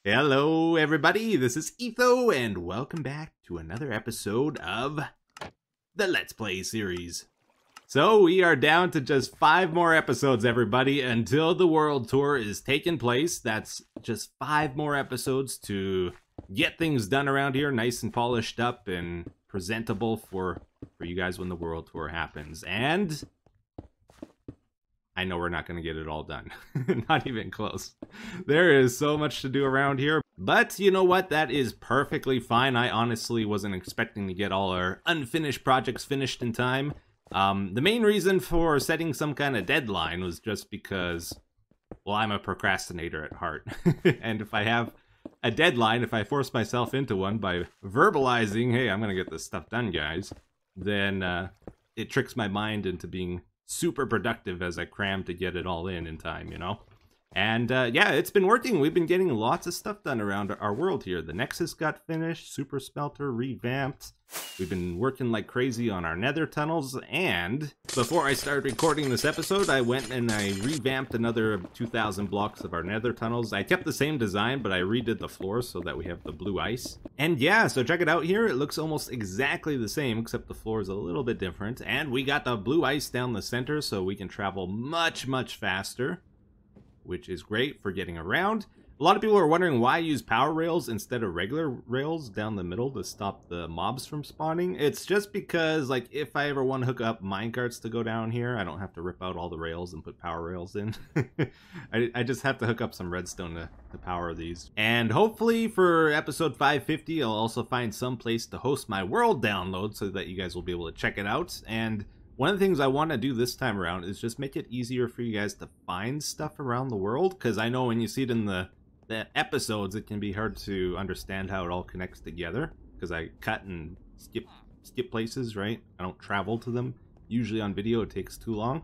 Hello everybody, this is Etho, and welcome back to another episode of the Let's Play series. So we are down to just 5 more episodes, everybody, until the world tour is taking place. That's just 5 more episodes to get things done around here, nice and polished up and presentable for you guys when the world tour happens. And I know we're not going to get it all done. Not even close. There is so much to do around here. But you know what? That is perfectly fine. I honestly wasn't expecting to get all our unfinished projects finished in time. The main reason for setting some kind of deadline was just because, well, I'm a procrastinator at heart. And if I have a deadline, if I force myself into one by verbalizing, hey, I'm going to get this stuff done, guys, then it tricks my mind into being super productive as I cram to get it all in time, you know? And yeah, it's been working. We've been getting lots of stuff done around our world here. The Nexus got finished, Super Smelter revamped. We've been working like crazy on our Nether tunnels, and before I started recording this episode, I went and I revamped another 2,000 blocks of our Nether tunnels. I kept the same design, but I redid the floors so that we have the blue ice. And yeah, so check it out here. It looks almost exactly the same, except the floor is a little bit different. And we got the blue ice down the center, so we can travel much, much faster, which is great for getting around. A lot of people are wondering why I use power rails instead of regular rails down the middle to stop the mobs from spawning. It's just because, like, if I ever want to hook up minecarts to go down here, I don't have to rip out all the rails and put power rails in. I just have to hook up some redstone to power these. And hopefully for episode 550, I'll also find some place to host my world download so that you guys will be able to check it out. And one of the things I want to do this time around is just make it easier for you guys to find stuff around the world, because I know when you see it in the episodes, it can be hard to understand how it all connects together, because I cut and skip places, right? I don't travel to them. Usually on video it takes too long.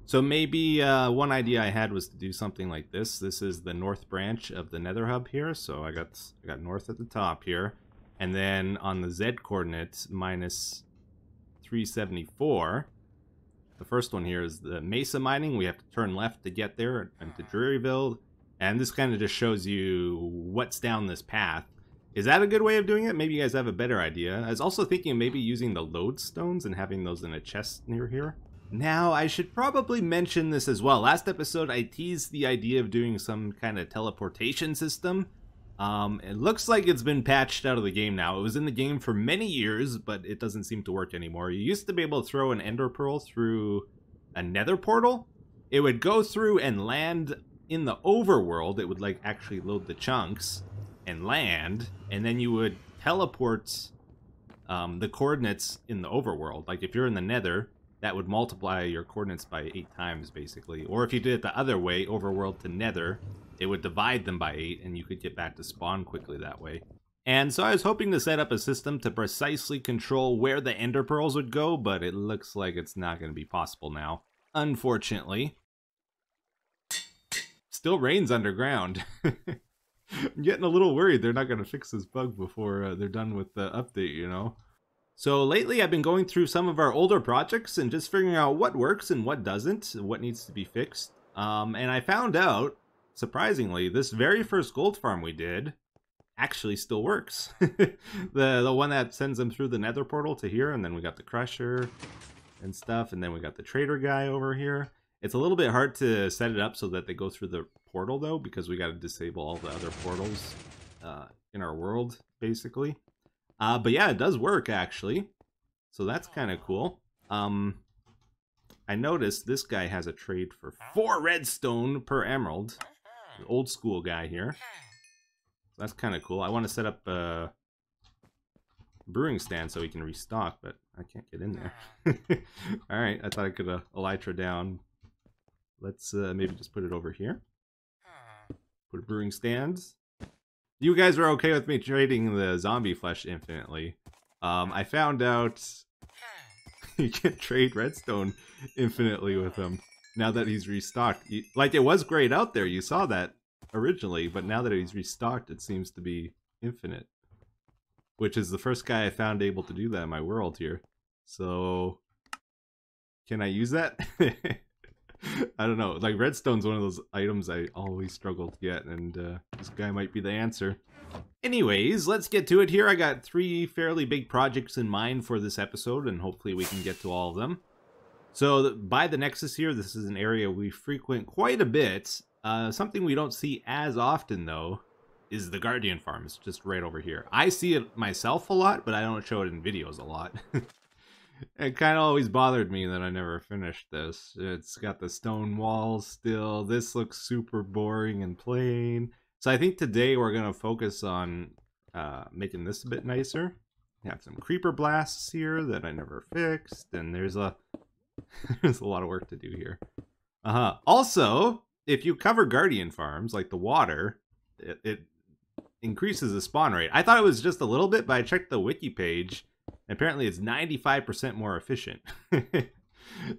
So maybe one idea I had was to do something like this. This is the north branch of the Nether hub here, so I got north at the top here, and then on the Z coordinates minus 374. The first one here is the Mesa Mining. We have to turn left to get there into Drearyville. And this kind of just shows you what's down this path. Is that a good way of doing it? Maybe you guys have a better idea. I was also thinking of maybe using the lodestones and having those in a chest near here. Now, I should probably mention this as well. Last episode, I teased the idea of doing some kind of teleportation system. It looks like it's been patched out of the game now. It was in the game for many years, but it doesn't seem to work anymore. You used to be able to throw an ender pearl through a nether portal. It would go through and land in the overworld. It would like actually load the chunks and land, and then you would teleport the coordinates in the overworld. Like if you're in the nether, that would multiply your coordinates by 8 times basically. Or if you did it the other way, overworld to nether, it would divide them by 8 and you could get back to spawn quickly that way. And so I was hoping to set up a system to precisely control where the ender pearls would go, but it looks like it's not going to be possible now, unfortunately. Still rains underground. I'm getting a little worried they're not going to fix this bug before they're done with the update, you know? So lately I've been going through some of our older projects and just figuring out what works and what doesn't, what needs to be fixed. And I found out, surprisingly, this very first gold farm we did actually still works. the one that sends them through the nether portal to here, and then we got the crusher and stuff, and then we got the trader guy over here. It's a little bit hard to set it up so that they go through the portal, though, because we got to disable all the other portals in our world, basically. But yeah, it does work, actually. So that's kind of cool. I noticed this guy has a trade for 4 redstone per emerald. The old school guy here. So that's kind of cool. I want to set up a brewing stand so he can restock, but I can't get in there. Alright, I thought I could elytra down. Let's maybe just put it over here. Put a brewing stand. You guys are okay with me trading the zombie flesh infinitely. I found out you can trade redstone infinitely with him now that he's restocked. Like, it was grayed out there, you saw that originally, but now that he's restocked, it seems to be infinite. Which is the first guy I found able to do that in my world here. So, can I use that? I don't know. Like, redstone's one of those items I always struggle to get, and this guy might be the answer. Anyways, let's get to it here. I got 3 fairly big projects in mind for this episode, and hopefully we can get to all of them. So, by the Nexus here, this is an area we frequent quite a bit. Something we don't see as often, though, is the Guardian farm. It's just right over here. I see it myself a lot, but I don't show it in videos a lot. It kind of always bothered me that I never finished this. It's got the stone walls still. This looks super boring and plain. So I think today we're going to focus on making this a bit nicer. We have some creeper blasts here that I never fixed. And there's a lot of work to do here. Also, if you cover Guardian farms, like the water, it increases the spawn rate. I thought it was just a little bit, but I checked the wiki page. Apparently it's 95% more efficient. It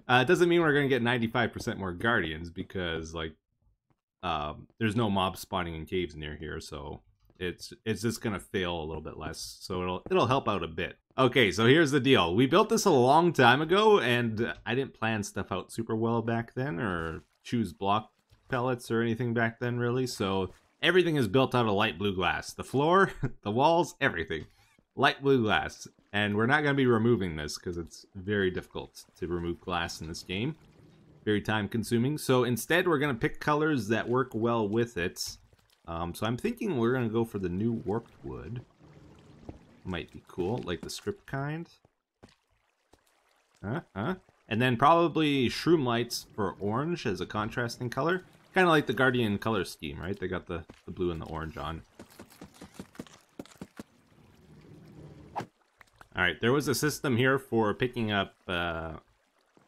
doesn't mean we're going to get 95% more Guardians because, like, there's no mob spawning in caves near here, so it's just going to fail a little bit less. So it'll help out a bit. Okay, so here's the deal. We built this a long time ago, and I didn't plan stuff out super well back then, or choose block pellets or anything back then, really. So everything is built out of light blue glass. The floor, the walls, everything. Light blue glass. And we're not going to be removing this because it's very difficult to remove glass in this game. Very time consuming. So instead we're going to pick colors that work well with it. So I'm thinking we're going to go for the new warped wood. Might be cool, like the strip kind. And then probably shroom lights for orange as a contrasting color. Kind of like the Guardian color scheme, right? They got the blue and the orange on. Alright, there was a system here for picking up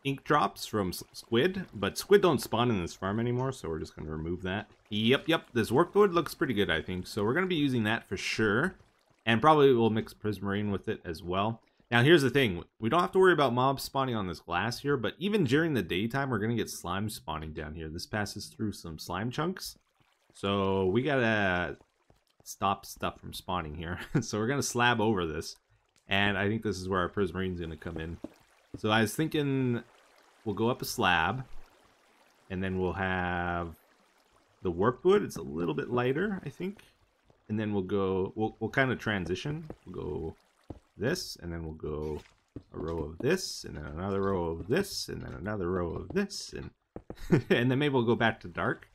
ink drops from squid, but squid don't spawn in this farm anymore, so we're just going to remove that. Yep, this warped wood looks pretty good, I think, so we're going to be using that for sure, and probably we'll mix Prismarine with it as well. Now, here's the thing. We don't have to worry about mobs spawning on this glass here, but even during the daytime, we're going to get slime spawning down here. This passes through some slime chunks, so we got to stop stuff from spawning here. So we're going to slab over this. And I think this is where our Prismarine's going to come in. So I was thinking we'll go up a slab. And then we'll have the warped wood. It's a little bit lighter, I think. And then we'll kind of transition. We'll go this, and then we'll go a row of this, and then another row of this, and then another row of this. And, and then maybe we'll go back to dark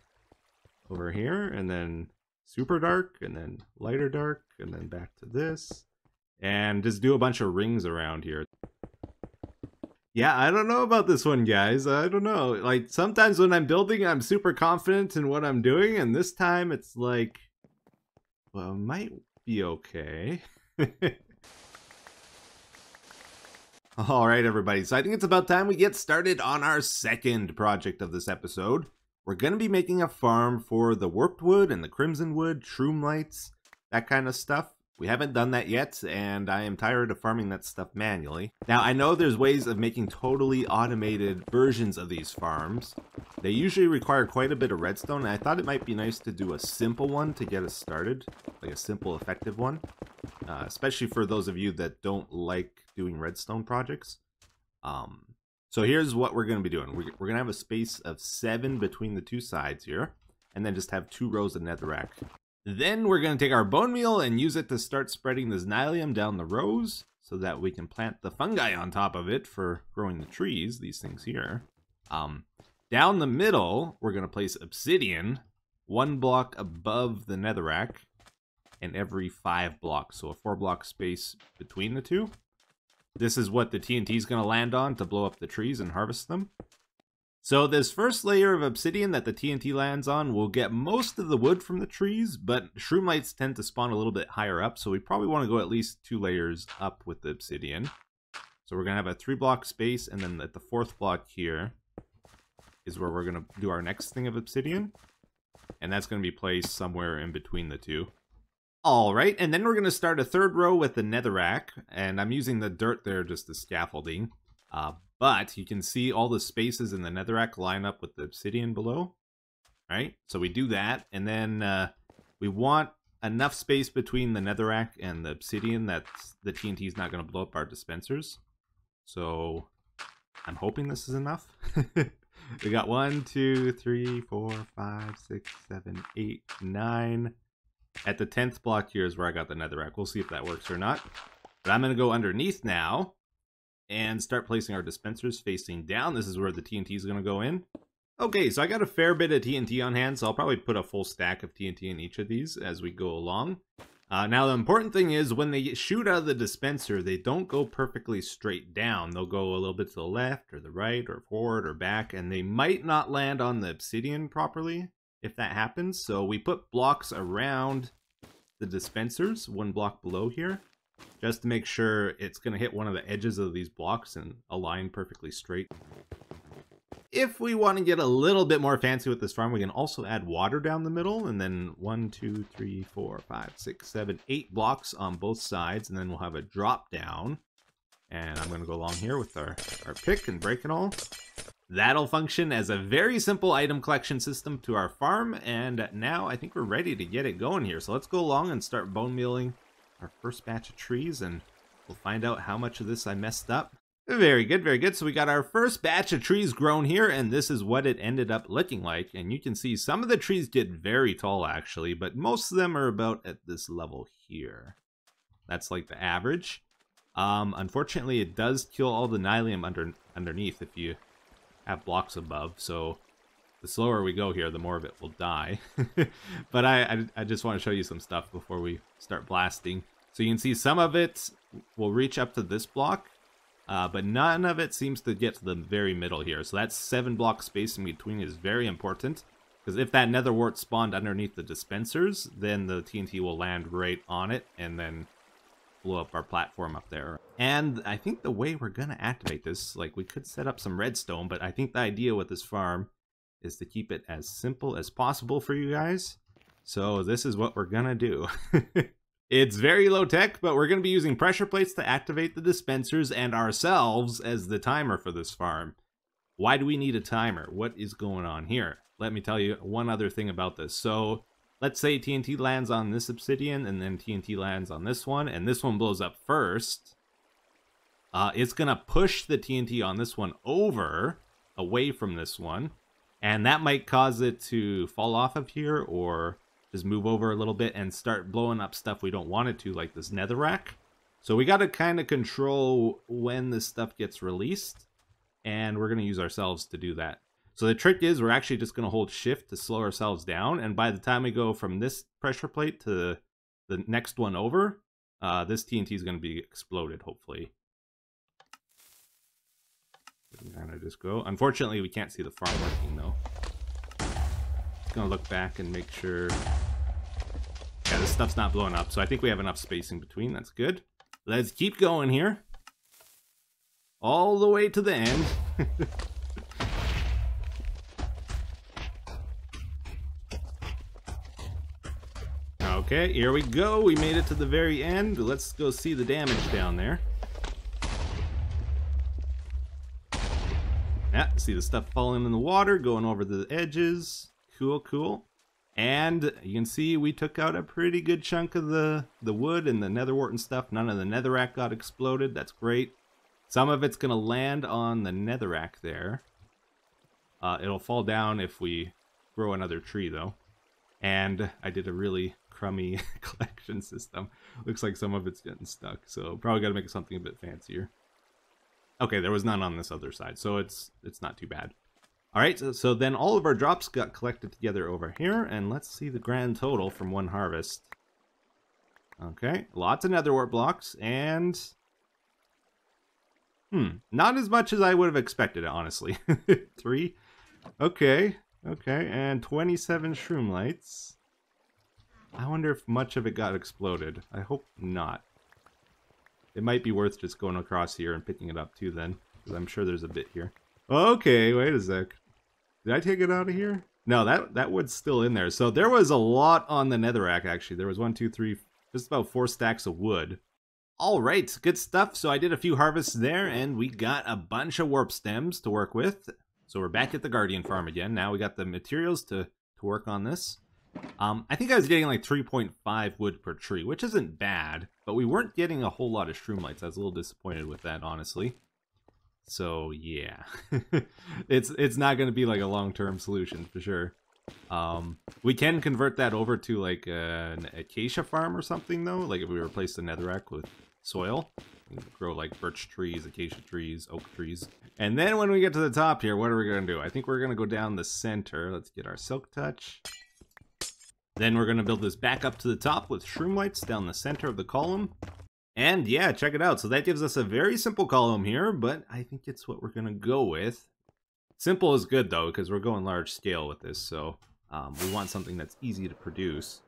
over here. And then super dark, and then lighter dark, and then back to this. And just do a bunch of rings around here. Yeah, I don't know about this one, guys. I don't know. Like, sometimes when I'm building, I'm super confident in what I'm doing. And this time, it's like, well, it might be okay. Alright, everybody. So I think it's about time we get started on our second project of this episode. We're going to be making a farm for the warped wood and the crimson wood, shroom lights, that kind of stuff. We haven't done that yet, and I am tired of farming that stuff manually. Now, I know there's ways of making totally automated versions of these farms. They usually require quite a bit of redstone, and I thought it might be nice to do a simple one to get us started. Like a simple, effective one. Especially for those of you that don't like doing redstone projects. So here's what we're going to be doing. We're going to have a space of 7 between the 2 sides here. And then just have 2 rows of netherrack. Then we're going to take our bone meal and use it to start spreading this nylium down the rows so that we can plant the fungi on top of it for growing the trees, these things here. Down the middle, we're going to place obsidian 1 block above the netherrack and every 5 blocks, so a 4 block space between the 2. This is what the TNT is going to land on to blow up the trees and harvest them. So this first layer of obsidian that the TNT lands on will get most of the wood from the trees, but shroom lights tend to spawn a little bit higher up, so we probably want to go at least 2 layers up with the obsidian. So we're going to have a 3 block space, and then at the 4th block here is where we're going to do our next thing of obsidian. And that's going to be placed somewhere in between the 2. Alright, and then we're going to start a 3rd row with the netherrack, and I'm using the dirt there just as scaffolding. But you can see all the spaces in the netherrack line up with the obsidian below. Right? So we do that, and then we want enough space between the netherrack and the obsidian that the TNT is not going to blow up our dispensers. So I'm hoping this is enough. We got 1, 2, 3, 4, 5, 6, 7, 8, 9. At the 10th block here is where I got the netherrack. We'll see if that works or not. But I'm going to go underneath now and start placing our dispensers facing down. This is where the TNT is going to go in. Okay, so I got a fair bit of TNT on hand, so I'll probably put a full stack of TNT in each of these as we go along. Now, the important thing is when they shoot out of the dispenser, they don't go perfectly straight down. They'll go a little bit to the left or the right or forward or back, and they might not land on the obsidian properly if that happens. So we put blocks around the dispensers, one block below here, just to make sure it's going to hit one of the edges of these blocks and align perfectly straight. If we want to get a little bit more fancy with this farm, we can also add water down the middle, and then 1, 2, 3, 4, 5, 6, 7, 8 blocks on both sides, and then we'll have a drop down. And I'm going to go along here with our pick and break it all. That'll function as a very simple item collection system to our farm, and now I think we're ready to get it going here. So let's go along and start bone mealing our first batch of trees, and we'll find out how much of this I messed up. Very good, very good. So we got our first batch of trees grown here, and this is what it ended up looking like. And you can see some of the trees get very tall, actually, but most of them are about at this level here. That's like the average. Unfortunately, it does kill all the nylium underneath if you have blocks above, so the slower we go here, the more of it will die. But I just want to show you some stuff before we start blasting. So you can see some of it will reach up to this block, but none of it seems to get to the very middle here. So that 7 block space in between is very important, because if that nether wart spawned underneath the dispensers, then the TNT will land right on it and then blow up our platform up there. And I think the way we're gonna activate this, like, we could set up some redstone, but I think the idea with this farm is to keep it as simple as possible for you guys. So this is what we're gonna do. It's very low tech, but we're going to be using pressure plates to activate the dispensers and ourselves as the timer for this farm. Why do we need a timer? What is going on here? Let me tell you one other thing about this. So let's say TNT lands on this obsidian and then TNT lands on this one, and this one blows up first. It's going to push the TNT on this one over, away from this one, and that might cause it to fall off of here or just move over a little bit and start blowing up stuff we don't want it to, like this netherrack. So we got to kind of control when this stuff gets released, and we're going to use ourselves to do that. So the trick is we're actually just going to hold shift to slow ourselves down, and by the time we go from this pressure plate to the next one over, this TNT is going to be exploded, hopefully. We kind of just go. Unfortunately, we can't see the farm working, though. Gonna look back and make sure. Yeah, this stuff's not blowing up, so I think we have enough space in between. That's good. Let's keep going here. All the way to the end. Okay, here we go. We made it to the very end. Let's go see the damage down there. Yeah, see the stuff falling in the water, going over the edges. Cool, cool. And you can see we took out a pretty good chunk of the wood and the nether wart and stuff. None of the netherrack got exploded. That's great. Some of it's going to land on the netherrack there. It'll fall down if we grow another tree, though. And I did a really crummy collection system. Looks like some of it's getting stuck, so probably got to make something a bit fancier. Okay, there was none on this other side, so it's not too bad. Alright, so then all of our drops got collected together over here, and let's see the grand total from one harvest. Okay, lots of nether wart blocks, and not as much as I would have expected, honestly. 3. Okay, and 27 shroom lights. I wonder if much of it got exploded. I hope not. It might be worth just going across here and picking it up too then, because I'm sure there's a bit here. Okay, wait a sec. Did I take it out of here? No, that wood's still in there. So there was a lot on the netherrack, actually. There was 1, 2, 3, just about 4 stacks of wood. All right, good stuff. So I did a few harvests there, and we got a bunch of warp stems to work with. So we're back at the Guardian farm again. Now we got the materials to work on this. I think I was getting like 3.5 wood per tree, which isn't bad, but we weren't getting a whole lot of shroom lights. I was a little disappointed with that, honestly. So yeah, it's not going to be like a long-term solution for sure. We can convert that over to like an acacia farm or something though. Like if we replace the netherrack with soil, we can grow like birch trees, acacia trees, oak trees. And then when we get to the top here, what are we going to do? I think we're going to go down the center. Let's get our silk touch. Then we're going to build this back up to the top with shroom lights down the center of the column. And yeah, check it out. So that gives us a very simple column here, but I think it's what we're going to go with. Simple is good though, because we're going large scale with this. So we want something that's easy to produce.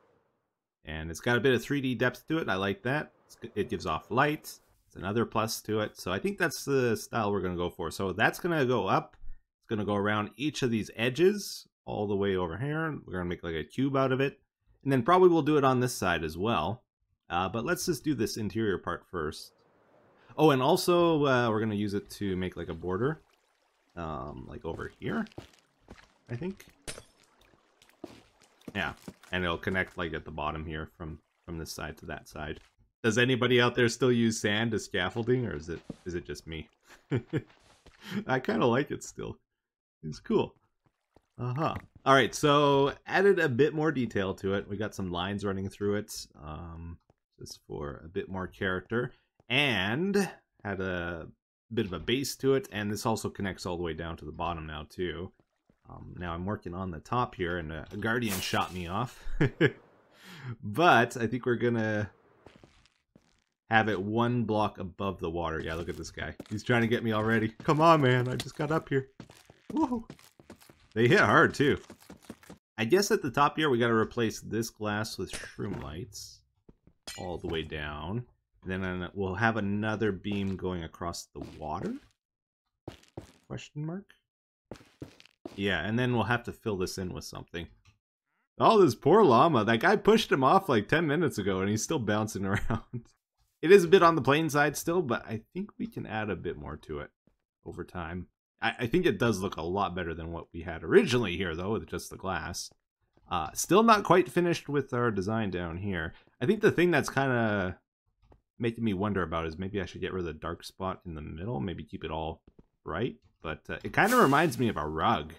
And it's got a bit of 3D depth to it. I like that. It gives off light. It's another plus to it. So I think that's the style we're going to go for. So that's going to go up. It's going to go around each of these edges all the way over here. We're going to make like a cube out of it. And then probably we'll do it on this side as well. But let's just do this interior part first. Oh, and also we're going to use it to make like a border. Like over here, I think. Yeah, and it'll connect like at the bottom here from this side to that side. Does anybody out there still use sand as scaffolding, or is it just me? I kind of like it still. It's cool. All right, so added a bit more detail to it. We got some lines running through it, just for a bit more character, and had a bit of a base to it, and this also connects all the way down to the bottom now too. Now I'm working on the top here, and a guardian shot me off. But I think we're gonna have it one block above the water. Yeah, look at this guy. He's trying to get me already. Come on, man. I just got up here. Woohoo. They hit hard too. I guess at the top here we got to replace this glass with shroom lights all the way down. And then we'll have another beam going across the water? Question mark? Yeah, and then we'll have to fill this in with something. Oh, this poor llama. That guy pushed him off like 10 minutes ago and he's still bouncing around. It is a bit on the plain side still, but I think we can add a bit more to it over time. I think it does look a lot better than what we had originally here, though, with just the glass. Still not quite finished with our design down here. I think the thing that's kind of making me wonder about is maybe I should get rid of the dark spot in the middle, maybe keep it all bright. But it kind of reminds me of a rug,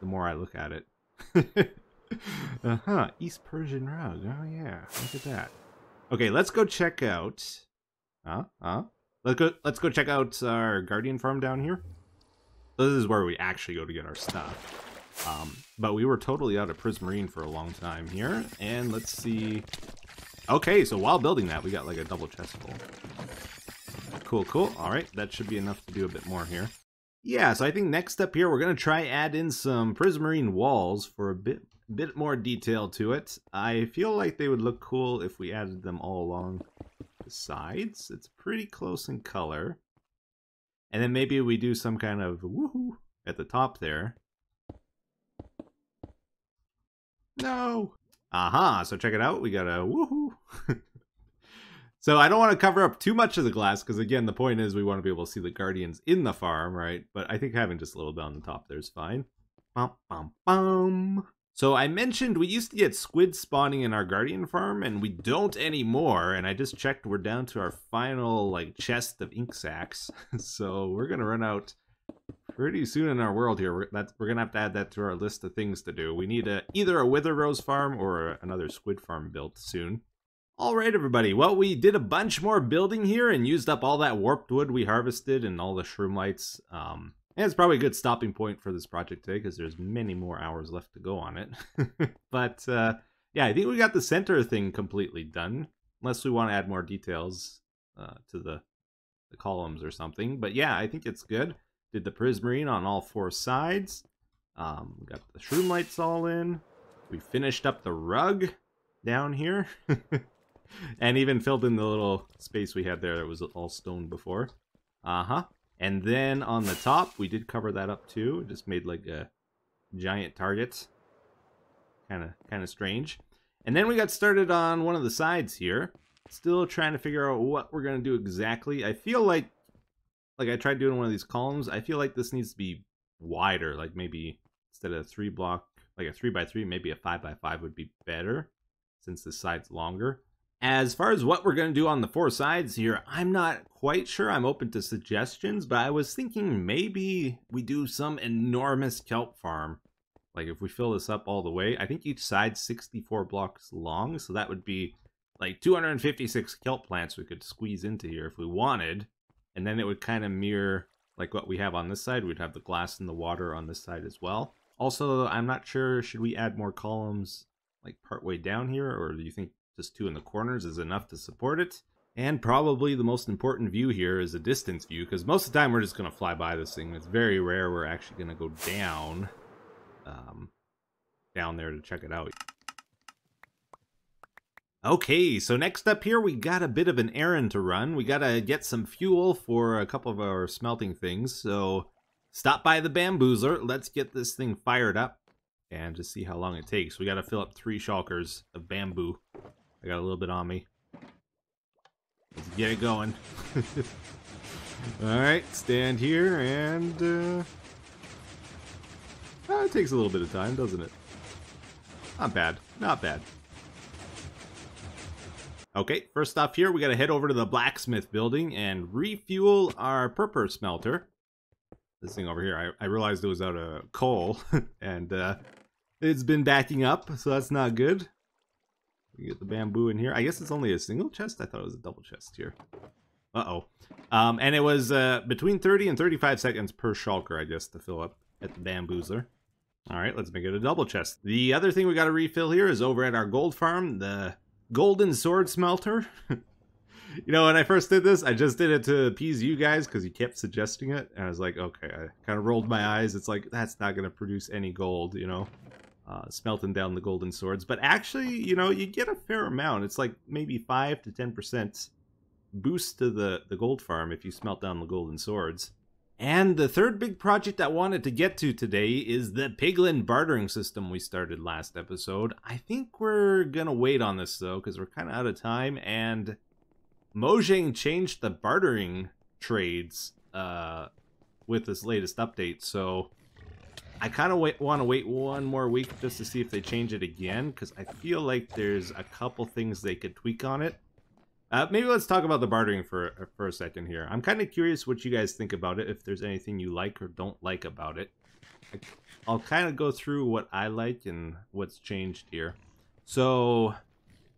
the more I look at it. East Persian rug. Oh yeah, look at that. Okay, let's go check out. Let's go check out our guardian farm down here. So this is where we actually go to get our stuff. But we were totally out of Prismarine for a long time here, and let's see. Okay, so while building that, we got like a double chest full. Cool, cool. All right, that should be enough to do a bit more here. Yeah, so I think next up here, we're going to try add in some Prismarine Walls for a bit more detail to it. I feel like they would look cool if we added them all along the sides. It's pretty close in color. And then maybe we do some kind of woohoo at the top there. No! Aha, so check it out. We got a woohoo. So I don't want to cover up too much of the glass, because again, the point is we want to be able to see the guardians in the farm, right? But I think having just a little bit on the top there is fine. Bum, bum, bum. So I mentioned we used to get squid spawning in our guardian farm, and we don't anymore. And I just checked, we're down to our final like chest of ink sacks. So we're gonna run out pretty soon in our world here. We're gonna have to add that to our list of things to do. We need either a wither rose farm or another squid farm built soon. All right, everybody. Well, we did a bunch more building here and used up all that warped wood we harvested and all the shroom lights. And it's probably a good stopping point for this project today because there's many more hours left to go on it. But yeah, I think we got the center thing completely done, unless we want to add more details to the columns or something. But yeah, I think it's good. Did the Prismarine on all four sides. We got the shroom lights all in. We finished up the rug down here. And even filled in the little space we had there that was all stone before. And then on the top, we did cover that up too. Just made like a giant target. Kind of strange. And then we got started on one of the sides here. Still trying to figure out what we're going to do exactly. I feel like I tried doing one of these columns. I feel like this needs to be wider. Like maybe instead of a 3 block, like a 3x3, maybe a 5x5 would be better since this side's longer. As far as what we're going to do on the 4 sides here, I'm not quite sure. I'm open to suggestions, but I was thinking maybe we do some enormous kelp farm. Like if we fill this up all the way, I think each side's 64 blocks long, so that would be like 256 kelp plants we could squeeze into here if we wanted. And then it would kind of mirror like what we have on this side. We'd have the glass and the water on this side as well. Also, I'm not sure, should we add more columns like partway down here, or do you think just 2 in the corners is enough to support it? And probably the most important view here is a distance view, because most of the time we're just going to fly by this thing. It's very rare we're actually going to go down, down there to check it out. Okay, so next up here we got a bit of an errand to run. We got to get some fuel for a couple of our smelting things, so stop by the bamboozler. Let's get this thing fired up and just see how long it takes. We got to fill up 3 shulkers of bamboo. I got a little bit on me. Let's get it going. Alright, stand here and... it takes a little bit of time, doesn't it? Not bad. Not bad. Okay, first off here, we got to head over to the blacksmith building and refuel our purple smelter. This thing over here, I realized it was out of coal, and it's been backing up, so that's not good. We get the bamboo in here. I guess it's only a single chest? I thought it was a double chest here. Uh-oh. And it was between 30 and 35 seconds per shulker, I guess, to fill up at the bamboozler. Alright, let's make it a double chest. The other thing we got to refill here is over at our gold farm, the golden sword smelter. You know, when I first did this, I just did it to appease you guys because you kept suggesting it. And I was like, okay, I kind of rolled my eyes. It's like, that's not going to produce any gold, you know, smelting down the golden swords. But actually, you know, you get a fair amount. It's like maybe 5 to 10% boost to the gold farm if you smelt down the golden swords. And the third big project I wanted to get to today is the Piglet bartering system we started last episode. I think we're going to wait on this, though, because we're kind of out of time. And Mojang changed the bartering trades with this latest update, so I kind of want to wait one more week just to see if they change it again, because I feel like there's a couple things they could tweak on it. Maybe let's talk about the bartering for a second here. I'm kind of curious what you guys think about it, if there's anything you like or don't like about it. I'll kind of go through what I like and what's changed here. So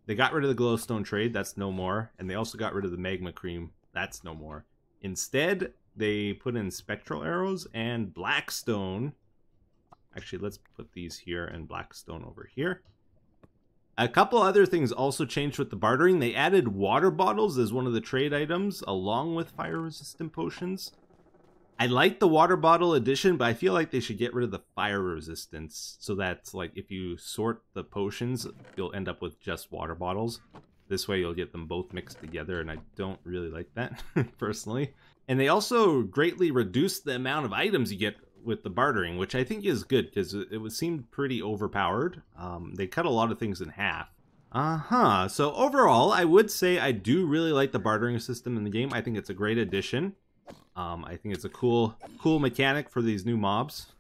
they got rid of the glowstone trade, that's no more. And they also got rid of the magma cream, that's no more. Instead, they put in spectral arrows and blackstone. Actually, let's put these here and blackstone over here. A couple other things also changed with the bartering. They added water bottles as one of the trade items, along with fire-resistant potions. I like the water bottle addition, but I feel like they should get rid of the fire resistance, so that, like, if you sort the potions, you'll end up with just water bottles. This way you'll get them both mixed together, and I don't really like that, personally. And they also greatly reduced the amount of items you get with the bartering, which I think is good, because it seemed pretty overpowered. They cut a lot of things in half. So overall, I would say I do really like the bartering system in the game. I think it's a great addition. I think it's a cool mechanic for these new mobs.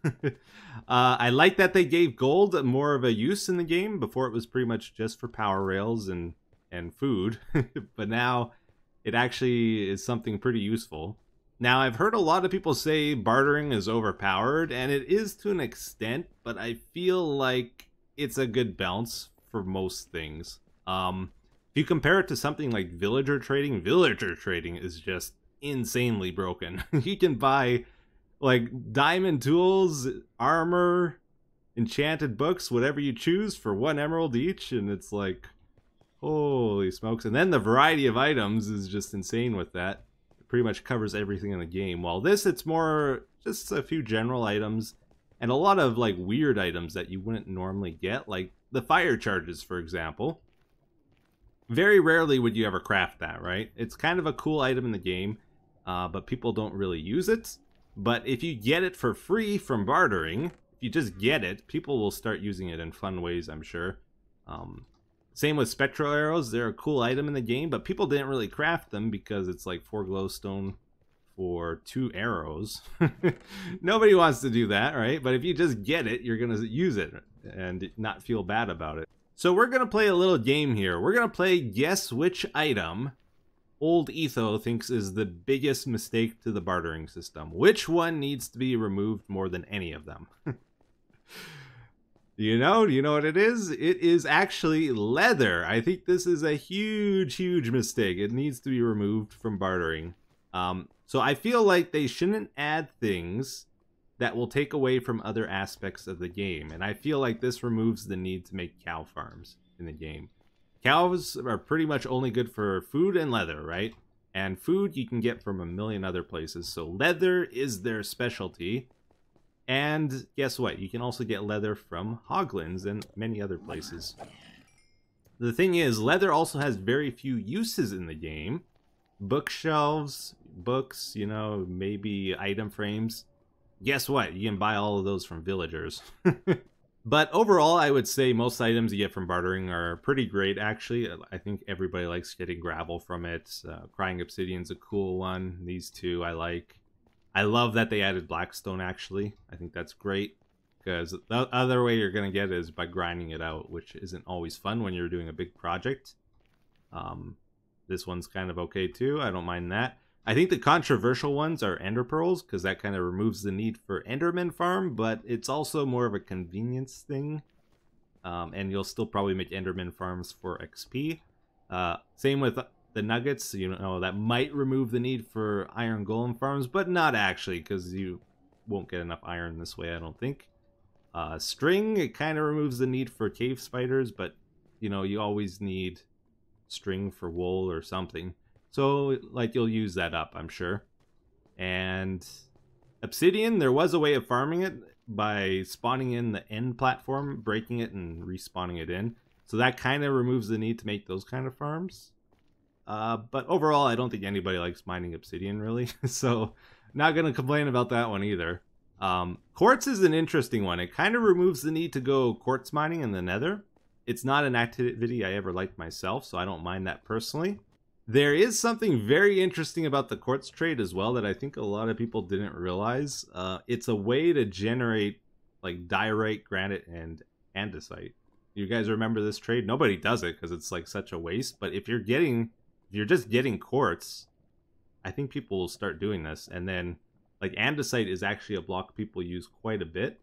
I like that they gave gold more of a use in the game. Before it was pretty much just for power rails and food, but now it actually is something pretty useful. Now, I've heard a lot of people say bartering is overpowered, and it is to an extent, but I feel like it's a good balance for most things. If you compare it to something like villager trading is just insanely broken. You can buy, like, diamond tools, armor, enchanted books, whatever you choose, for 1 emerald each, and it's like, holy smokes. And then the variety of items is just insane with that. Pretty much covers everything in the game. While this, it's more just a few general items and a lot of like weird items that you wouldn't normally get, like the fire charges, for example. Very rarely would you ever craft that, right? It's kind of a cool item in the game, but people don't really use it. But if you get it for free from bartering, if you just get it, people will start using it in fun ways, I'm sure. Same with spectral arrows. They're a cool item in the game, but people didn't really craft them because it's like 4 glowstone for 2 arrows. Nobody wants to do that, right? But if you just get it, you're going to use it and not feel bad about it. So we're going to play a little game here. We're going to play guess which item old Etho thinks is the biggest mistake to the bartering system. Which one needs to be removed more than any of them? Do you know what it is? It is actually leather. I think this is a huge mistake. It needs to be removed from bartering. So I feel like they shouldn't add things that will take away from other aspects of the game. And I feel like this removes the need to make cow farms in the game. Cows are pretty much only good for food and leather, right? And food you can get from a million other places. So leather is their specialty. And guess what? You can also get leather from hoglins and many other places. The thing is, leather also has very few uses in the game. Bookshelves, books, you know, maybe item frames. Guess what? You can buy all of those from villagers. But overall, I would say most items you get from bartering are pretty great, actually. I think everybody likes getting gravel from it. Crying Obsidian's a cool one. These two I like. I love that they added blackstone, actually. I think that's great. Because the other way you're going to get it is by grinding it out, which isn't always fun when you're doing a big project. This one's kind of okay, too. I don't mind that. I think the controversial ones are ender pearls, because that kind of removes the need for enderman farm, but it's also more of a convenience thing. And you'll still probably make enderman farms for XP. Same with the nuggets, you know, that might remove the need for iron golem farms, but not actually, because you won't get enough iron this way, I don't think. String, it kind of removes the need for cave spiders, but, you know, you always need string for wool or something. So, like, you'll use that up, I'm sure. And Obsidian, there was a way of farming it by spawning in the end platform, breaking it, and respawning it in. So that kind of removes the need to make those kind of farms. But overall, I don't think anybody likes mining Obsidian, really. So, not going to complain about that one either. Quartz is an interesting one. It kind of removes the need to go quartz mining in the Nether. It's not an activity I ever liked myself, so I don't mind that personally. There is something very interesting about the quartz trade as well that I think a lot of people didn't realize. It's a way to generate like diorite, granite, and andesite. You guys remember this trade? Nobody does it because it's like such a waste. But if you're just getting quartz, I think people will start doing this. And then like andesite is actually a block people use quite a bit.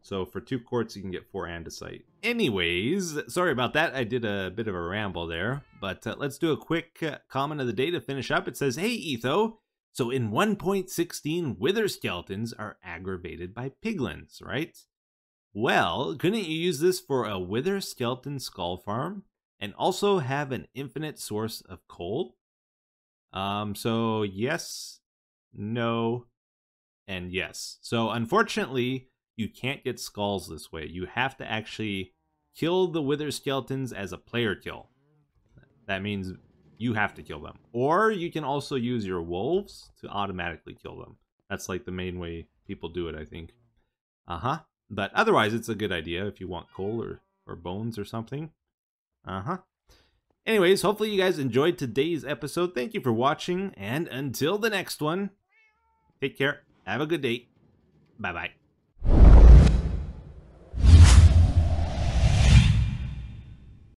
So for 2 quartz, you can get 4 andesite. Anyways, sorry about that. I did a bit of a ramble there. But let's do a quick comment of the day to finish up. It says, hey, Etho. So in 1.16, wither skeletons are aggravated by piglins, right? Well, couldn't you use this for a wither skeleton skull farm? And also have an infinite source of coal? So yes, no, and yes. So unfortunately, you can't get skulls this way. You have to actually kill the wither skeletons as a player kill. That means you have to kill them. Or you can also use your wolves to automatically kill them. That's like the main way people do it, I think. But otherwise, it's a good idea if you want coal or bones or something. Anyways, hopefully you guys enjoyed today's episode. Thank you for watching, and until the next one, take care. Have a good day. Bye-bye.